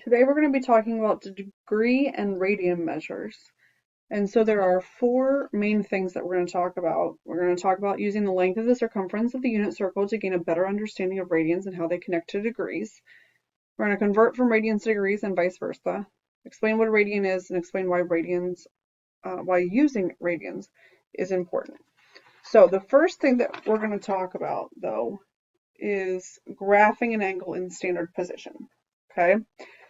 Today we're going to be talking about the degree and radian measures. And so there are four main things that we're going to talk about. We're going to talk about using the length of the circumference of the unit circle to gain a better understanding of radians and how they connect to degrees. We're going to convert from radians to degrees and vice versa. Explain what a radian is and explain why using radians is important. So the first thing that we're going to talk about, though, is graphing an angle in standard position. Okay.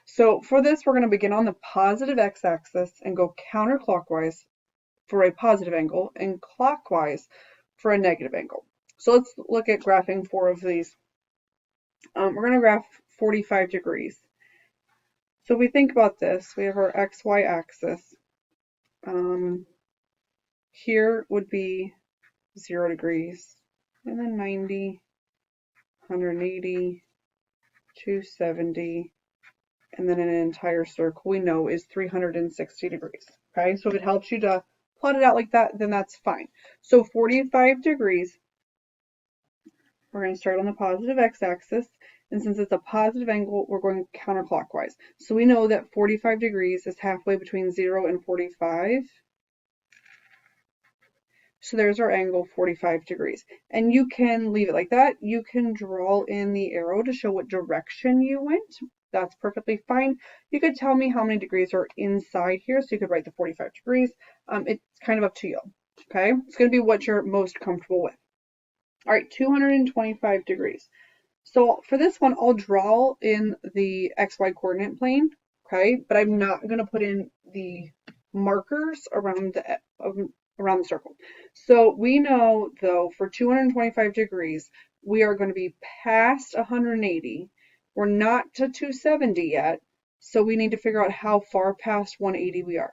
So for this, we're going to begin on the positive x-axis and go counterclockwise for a positive angle and clockwise for a negative angle. So let's look at graphing four of these. We're going to graph 45 degrees. So if we think about this, we have our xy axis. Here would be 0 degrees, and then 90, 180, 270, and then an entire circle we know is 360 degrees. Okay, so if it helps you to plot it out like that, then that's fine. So 45 degrees, we're going to start on the positive x-axis, and since it's a positive angle, we're going counterclockwise. So we know that 45 degrees is halfway between 0 and 45. So there's our angle, 45 degrees. And you can leave it like that. You can draw in the arrow to show what direction you went. That's perfectly fine. You could tell me how many degrees are inside here, so you could write the 45 degrees. It's kind of up to you, okay? It's going to be what you're most comfortable with. All right, 225 degrees. So for this one, I'll draw in the XY coordinate plane, okay? But I'm not going to put in the markers around the circle. So we know, though, for 225 degrees, we are going to be past 180. We're not to 270 yet, so we need to figure out how far past 180 we are.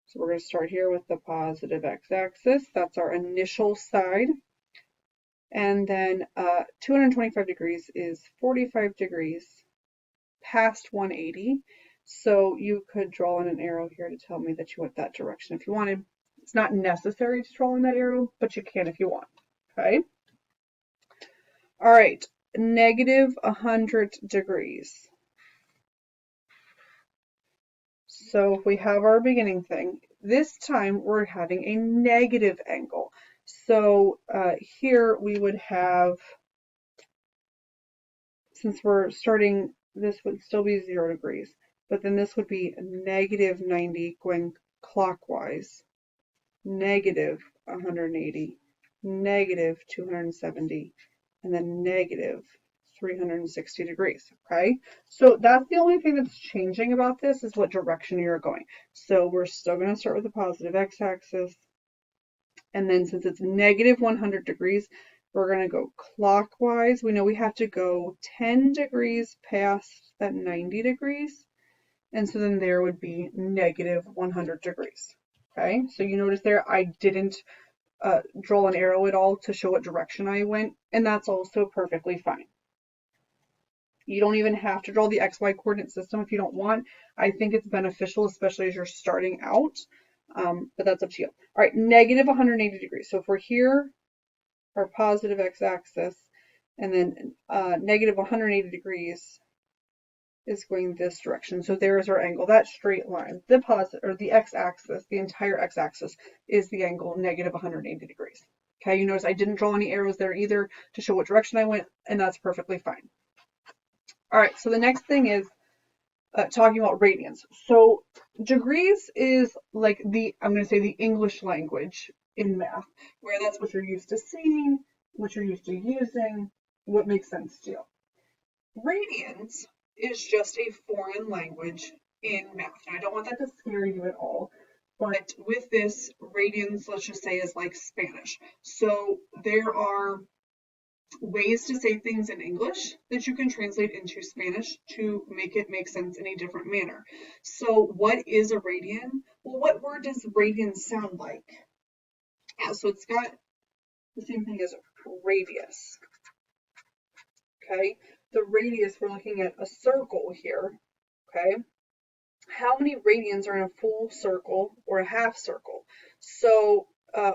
So we're going to start here with the positive x-axis. That's our initial side. And then 225 degrees is 45 degrees past 180. So you could draw in an arrow here to tell me that you went that direction if you wanted. It's not necessary to draw in that arrow, but you can if you want. Okay. All right. Negative 100 degrees. So if we have our beginning thing, this time we're having a negative angle. So here we would have, since we're starting, this would still be 0 degrees, but then this would be negative 90 going clockwise, negative 180, negative 270, and then negative 360 degrees, okay? So that's the only thing that's changing about this is what direction you're going. So we're still going to start with the positive x-axis, and then since it's negative 100 degrees, we're going to go clockwise. We know we have to go 10 degrees past that 90 degrees. And so then there would be negative 100 degrees. Okay, so you notice there I didn't draw an arrow at all to show what direction I went, and that's also perfectly fine. You don't even have to draw the XY coordinate system if you don't want. I think it's beneficial, especially as you're starting out, but that's up to you. All right, negative 180 degrees. So if we're here, our positive x-axis, and then negative 180 degrees is going this direction. So there's our angle, that straight line. The positive, or the x-axis, the entire x-axis is the angle negative 180 degrees. Okay, you notice I didn't draw any arrows there either to show what direction I went, and that's perfectly fine. All right, so the next thing is talking about radians. So degrees is like I'm going to say the English language in math, where that's what you're used to seeing, what you're used to using, what makes sense to you. Radians is just a foreign language in math. Now, I don't want that to scare you at all, but with this, radians, let's just say, is like Spanish. So there are ways to say things in English that you can translate into Spanish to make it make sense in a different manner. So what is a radian? Well, what word does radian sound like? Yeah, so it's got the same thing as radius. Okay, the radius, we're looking at a circle here. Okay, how many radians are in a full circle or a half circle? So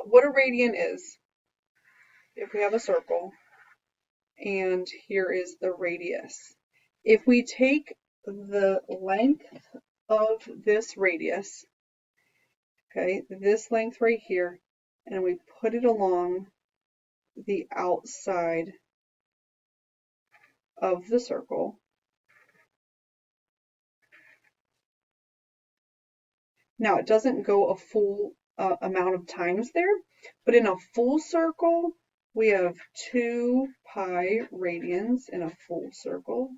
what a radian is, if we have a circle, and here is the radius. If we take the length of this radius, okay, this length right here, and we put it along the outside of the circle. Now it doesn't go a full amount of times there, but in a full circle, we have 2 pi radians in a full circle.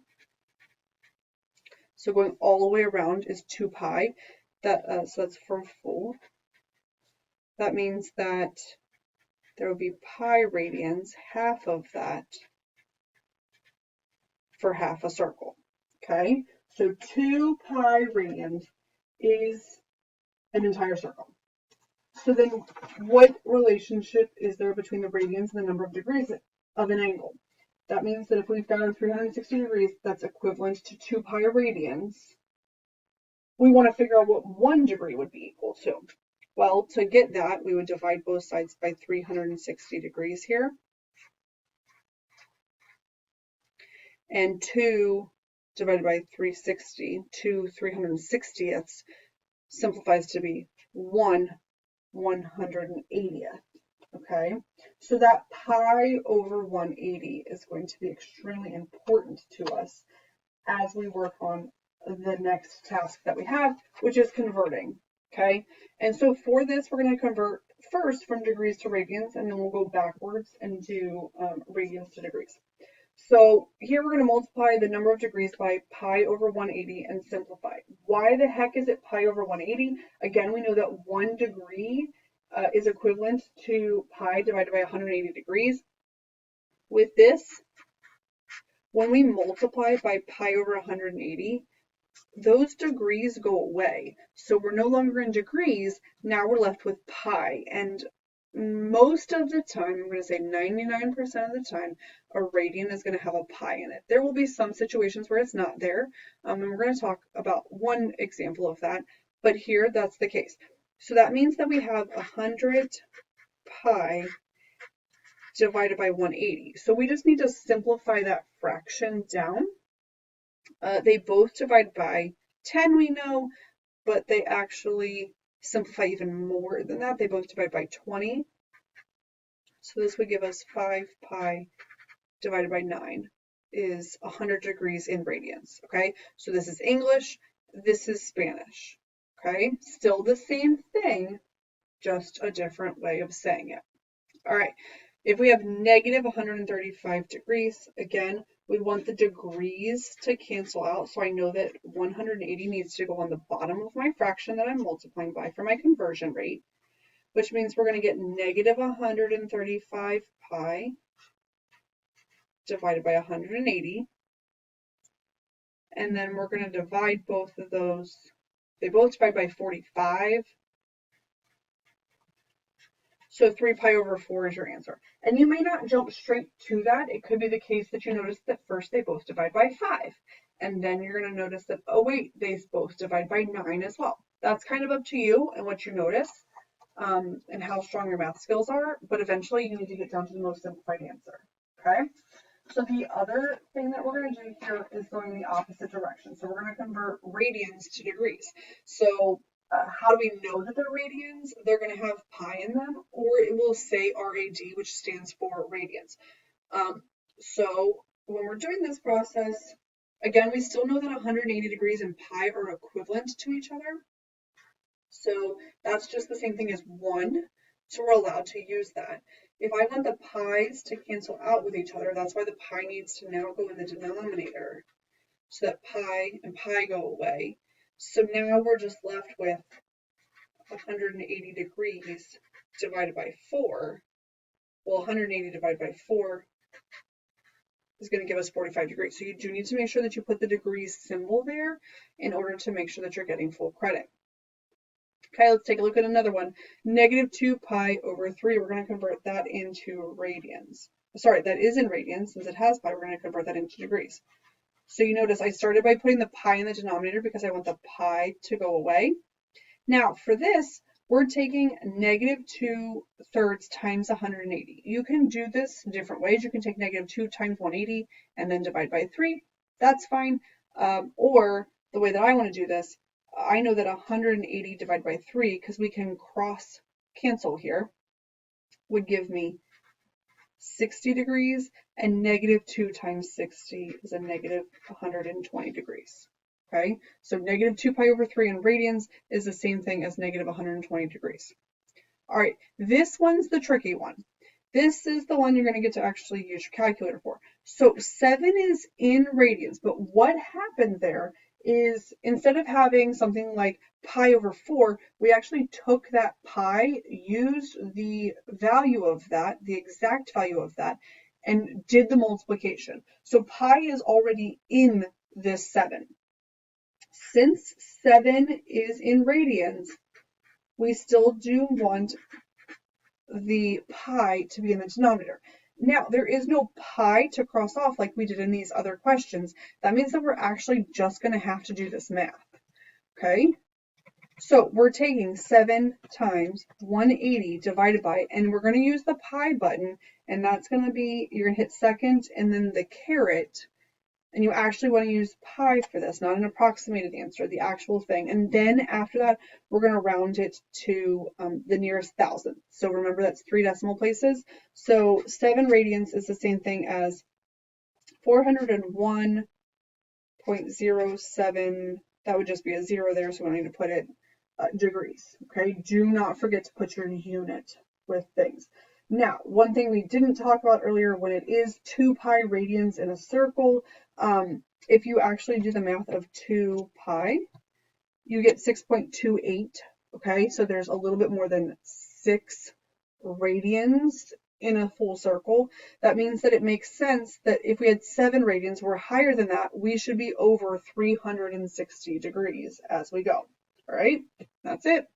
So going all the way around is 2 pi. So that's for full. That means that there will be pi radians, half of that, for half a circle. Okay, so 2 pi radians is an entire circle. So then what relationship is there between the radians and the number of degrees of an angle? That means that if we've got 360 degrees, that's equivalent to 2 pi radians. We want to figure out what 1 degree would be equal to. Well, to get that, we would divide both sides by 360 degrees here. And 2 divided by 360, 2 360ths, simplifies to be 1 180th. Okay, so that pi over 180 is going to be extremely important to us as we work on the next task that we have, which is converting. Okay, and so for this, we're going to convert first from degrees to radians, and then we'll go backwards and do radians to degrees. So here we're going to multiply the number of degrees by pi over 180 and simplify. Why the heck is it pi over 180? Again, we know that 1 degree is equivalent to pi divided by 180 degrees. With this, when we multiply by pi over 180, those degrees go away. So we're no longer in degrees, now we're left with pi. And most of the time, I'm going to say 99% of the time, a radian is going to have a pi in it. There will be some situations where it's not there, and we're going to talk about one example of that, but here that's the case. So that means that we have 100 pi divided by 180. So we just need to simplify that fraction down. They both divide by 10, we know, but they actually simplify even more than that. They both divide by 20. So this would give us 5 pi divided by 9 is 100 degrees in radians. Okay, so this is English, this is Spanish. Okay, still the same thing, just a different way of saying it. All right, if we have negative 135 degrees, again, we want the degrees to cancel out. So I know that 180 needs to go on the bottom of my fraction that I'm multiplying by for my conversion rate, which means we're going to get negative 135 pi divided by 180. And then we're going to divide both of those. They both divide by 45. So 3 pi over 4 is your answer. And you may not jump straight to that. It could be the case that you notice that first they both divide by 5. And then you're going to notice that, oh wait, they both divide by 9 as well. That's kind of up to you and what you notice and how strong your math skills are. But eventually you need to get down to the most simplified answer. Okay? So the other thing that we're going to do here is going the opposite direction. So we're going to convert radians to degrees. So how do we know that they're radians? They're going to have pi in them, or it will say RAD, which stands for radians. So when we're doing this process, again, we still know that 180 degrees and pi are equivalent to each other. So that's just the same thing as 1. So we're allowed to use that. If I want the pi's to cancel out with each other, that's why the pi needs to now go in the denominator, so that pi and pi go away. So now we're just left with 180 degrees divided by 4. Well, 180 divided by 4 is going to give us 45 degrees. So you do need to make sure that you put the degrees symbol there in order to make sure that you're getting full credit. Okay, let's take a look at another one. Negative 2 pi over 3. We're going to convert that into radians. Sorry, that is in radians. Since it has pi, we're going to convert that into degrees. So you notice I started by putting the pi in the denominator because I want the pi to go away. Now for this, we're taking negative 2/3 times 180. You can do this different ways. You can take negative 2 times 180 and then divide by 3. That's fine. Or the way that I want to do this, I know that 180 divided by 3, because we can cross cancel here, would give me 60 degrees, and -2 times 60 is a -120 degrees. Okay, so -2 pi over 3 in radians is the same thing as -120 degrees. All right, this one's the tricky one. This is the one you're going to get to actually use your calculator for. So 7 is in radians, but what happened there is instead of having something like pi over 4, we actually took that pi, used the value of that, the exact value of that, and did the multiplication. So pi is already in this 7. Since 7 is in radians, we still do want the pi to be in the denominator. Now, there is no pi to cross off like we did in these other questions. That means that we're actually just going to have to do this math. Okay? So we're taking 7 times 180 divided by, and we're going to use the pi button, and that's going to be, you're going to hit second and then the caret. And you actually want to use pi for this, not an approximated answer, the actual thing. And then after that, we're going to round it to the nearest thousand. So remember, that's 3 decimal places. So 7 radians is the same thing as 401.07. That would just be a 0 there, so we don't need to put it degrees. Okay, do not forget to put your unit with things. Now, one thing we didn't talk about earlier, when it is 2 pi radians in a circle, if you actually do the math of 2 pi, you get 6.28. Okay, so there's a little bit more than 6 radians in a full circle. That means that it makes sense that if we had 7 radians, we're higher than that, we should be over 360 degrees as we go. All right, that's it.